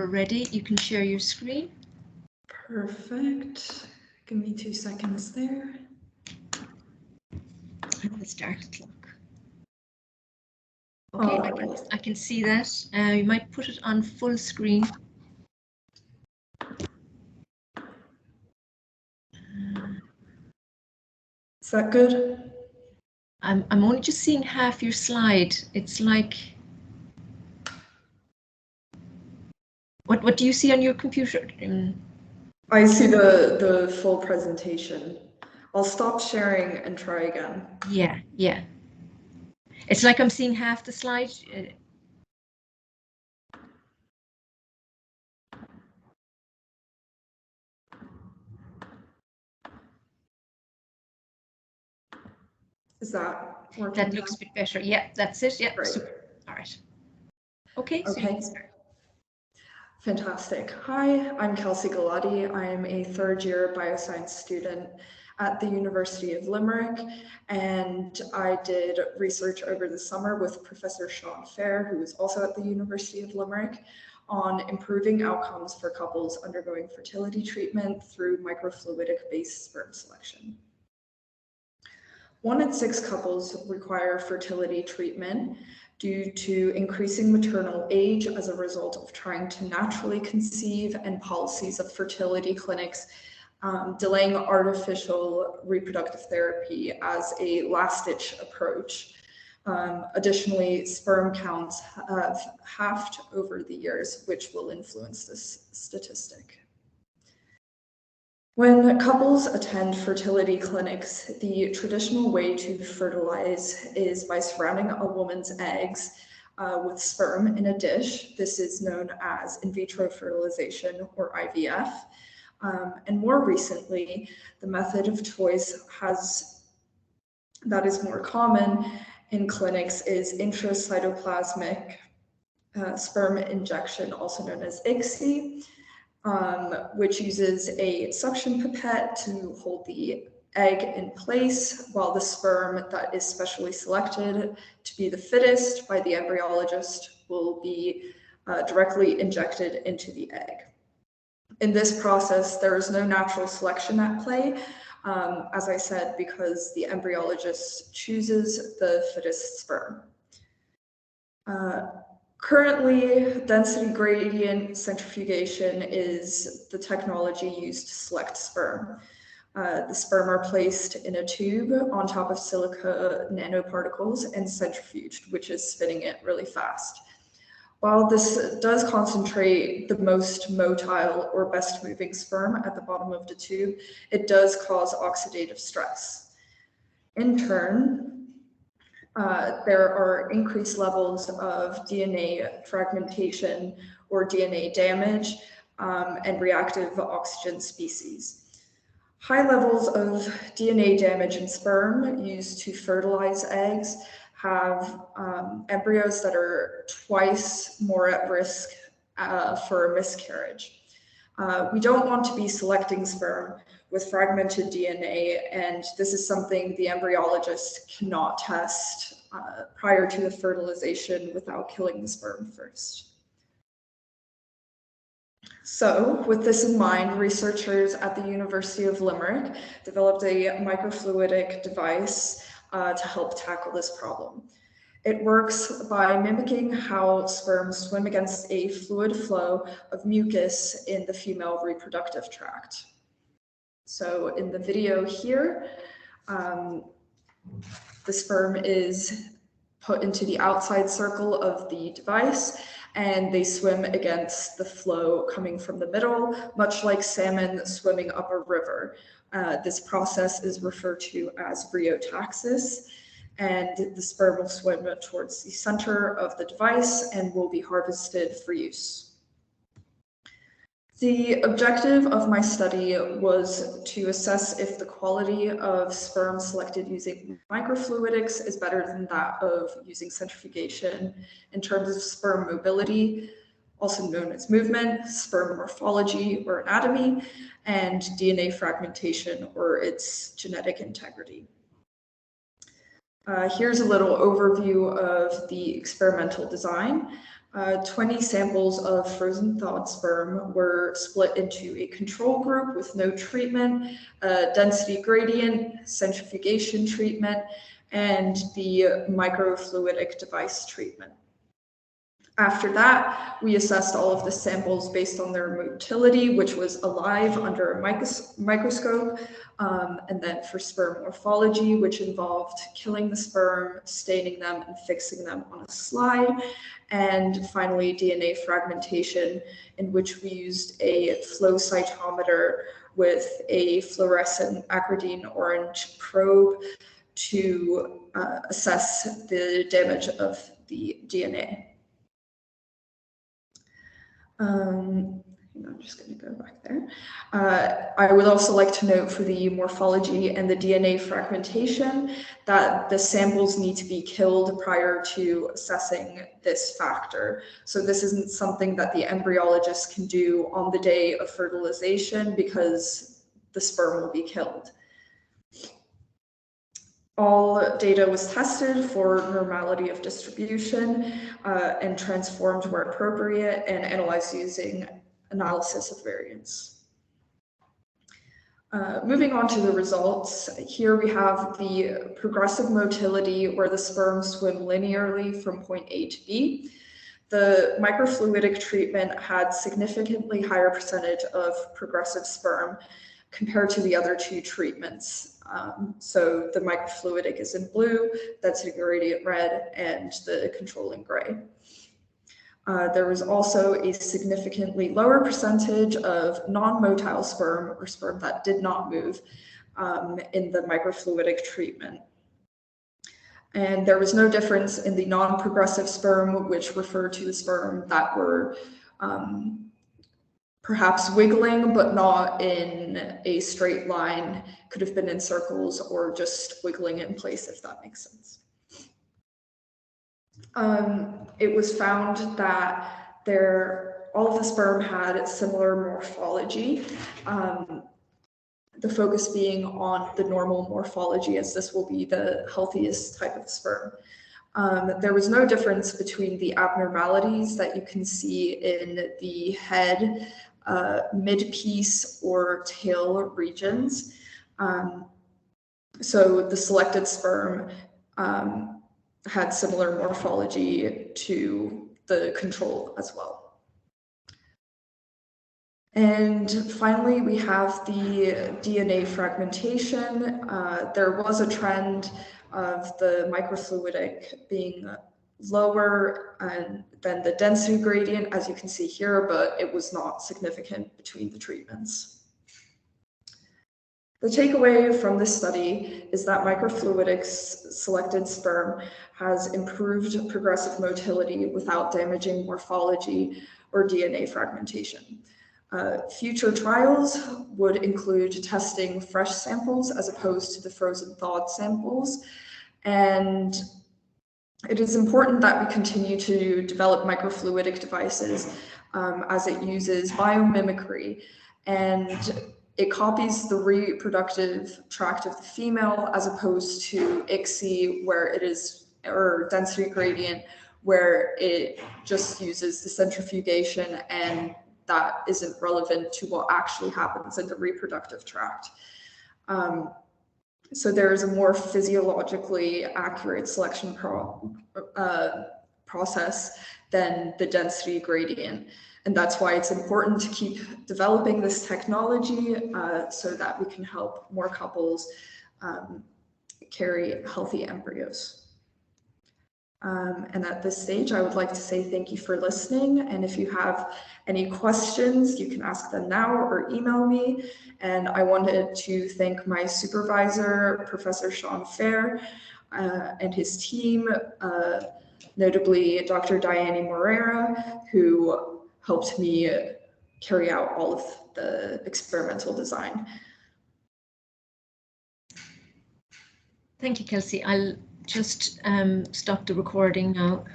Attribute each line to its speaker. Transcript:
Speaker 1: we're ready, you can share your screen.
Speaker 2: Perfect. Give me 2 seconds there.
Speaker 1: And the start clock. Okay, I can see that. You might put it on full screen.
Speaker 2: Is that good?
Speaker 1: I'm only just seeing half your slide. It's like, what do you see on your computer?
Speaker 2: I see the full presentation. I'll stop sharing and try again.
Speaker 1: Yeah. It's like I'm seeing half the slide.
Speaker 2: Is that working?
Speaker 1: That looks a bit better. Yeah, that's it. Yeah,
Speaker 2: Great.
Speaker 1: super. All right. Okay, so you can start.
Speaker 2: Fantastic. Hi, I'm Kelsi Gallati. I am a third-year bioscience student at the University of Limerick, and I did research over the summer with Professor Sean Fair, who is also at the University of Limerick, on improving outcomes for couples undergoing fertility treatment through microfluidic-based sperm selection. 1 in 6 couples require fertility treatment due to increasing maternal age as a result of trying to naturally conceive and policies of fertility clinics delaying artificial reproductive therapy as a last-ditch approach. Additionally, sperm counts have halved over the years, which will influence this statistic. When couples attend fertility clinics, the traditional way to fertilize is by surrounding a woman's eggs with sperm in a dish. This is known as in vitro fertilization, or IVF. And more recently, the method of choice that is more common in clinics is intracytoplasmic sperm injection, also known as ICSI. Which uses a suction pipette to hold the egg in place while the sperm that is specially selected to be the fittest by the embryologist will be directly injected into the egg. In this process, there is no natural selection at play, as I said, because the embryologist chooses the fittest sperm. Currently, density gradient centrifugation is the technology used to select sperm. The sperm are placed in a tube on top of silica nanoparticles and centrifuged, which is spinning it really fast. While this does concentrate the most motile or best moving sperm at the bottom of the tube, it does cause oxidative stress. In turn, there are increased levels of DNA fragmentation or DNA damage and reactive oxygen species. High levels of DNA damage in sperm used to fertilize eggs have embryos that are twice more at risk for a miscarriage. We don't want to be selecting sperm with fragmented DNA, and this is something the embryologist cannot test prior to the fertilization without killing the sperm first. So, with this in mind, researchers at the University of Limerick developed a microfluidic device to help tackle this problem. It works by mimicking how sperm swim against a fluid flow of mucus in the female reproductive tract. So in the video here, the sperm is put into the outside circle of the device and they swim against the flow coming from the middle, much like salmon swimming up a river. This process is referred to as bryotaxis, and the sperm will swim towards the center of the device and will be harvested for use. The objective of my study was to assess if the quality of sperm selected using microfluidics is better than that of using centrifugation in terms of sperm mobility, also known as movement, sperm morphology or anatomy, and DNA fragmentation or its genetic integrity. Here's a little overview of the experimental design. 20 samples of frozen thawed sperm were split into a control group with no treatment, density gradient, centrifugation treatment, and the microfluidic device treatment. After that, we assessed all of the samples based on their motility, which was alive under a microscope, and then for sperm morphology, which involved killing the sperm, staining them, and fixing them on a slide. And finally, DNA fragmentation, in which we used a flow cytometer with a fluorescent acridine orange probe to assess the damage of the DNA. I'm just going to go back there. I would also like to note for the morphology and the DNA fragmentation that the samples need to be killed prior to assessing this factor. So this isn't something that the embryologist can do on the day of fertilization because the sperm will be killed. All data was tested for normality of distribution and transformed where appropriate and analyzed using analysis of variance. Moving on to the results, here we have the progressive motility where the sperm swim linearly from point A to B. The microfluidic treatment had significantly higher percentage of progressive sperm compared to the other two treatments. So the microfluidic is in blue, density gradient red, and the control in gray. There was also a significantly lower percentage of non-motile sperm, or sperm that did not move, in the microfluidic treatment. And there was no difference in the non-progressive sperm, which refer to the sperm that were perhaps wiggling, but not in a straight line, could have been in circles or just wiggling in place, if that makes sense. It was found that all of the sperm had similar morphology, the focus being on the normal morphology, as this will be the healthiest type of sperm. There was no difference between the abnormalities that you can see in the head, mid-piece, or tail regions. So the selected sperm had similar morphology to the control as well. And finally, we have the DNA fragmentation. There was a trend of the microfluidic being lower than the density gradient, as you can see here, but it was not significant between the treatments. The takeaway from this study is that microfluidic's selected sperm has improved progressive motility without damaging morphology or DNA fragmentation. Future trials would include testing fresh samples as opposed to the frozen thawed samples. And it is important that we continue to develop microfluidic devices as it uses biomimicry, and it copies the reproductive tract of the female as opposed to ICSI, where it is, or density gradient, where it just uses the centrifugation, and that isn't relevant to what actually happens in the reproductive tract. So there is a more physiologically accurate selection process than the density gradient. And that's why it's important to keep developing this technology so that we can help more couples carry healthy embryos. And at this stage, I would like to say thank you for listening. And if you have any questions, you can ask them now or email me. And I wanted to thank my supervisor, Professor Sean Fair, and his team, notably Dr. Diane Morera, who helped me carry out all of the experimental design.
Speaker 1: Thank you, Kelsi. I'll just stop the recording now.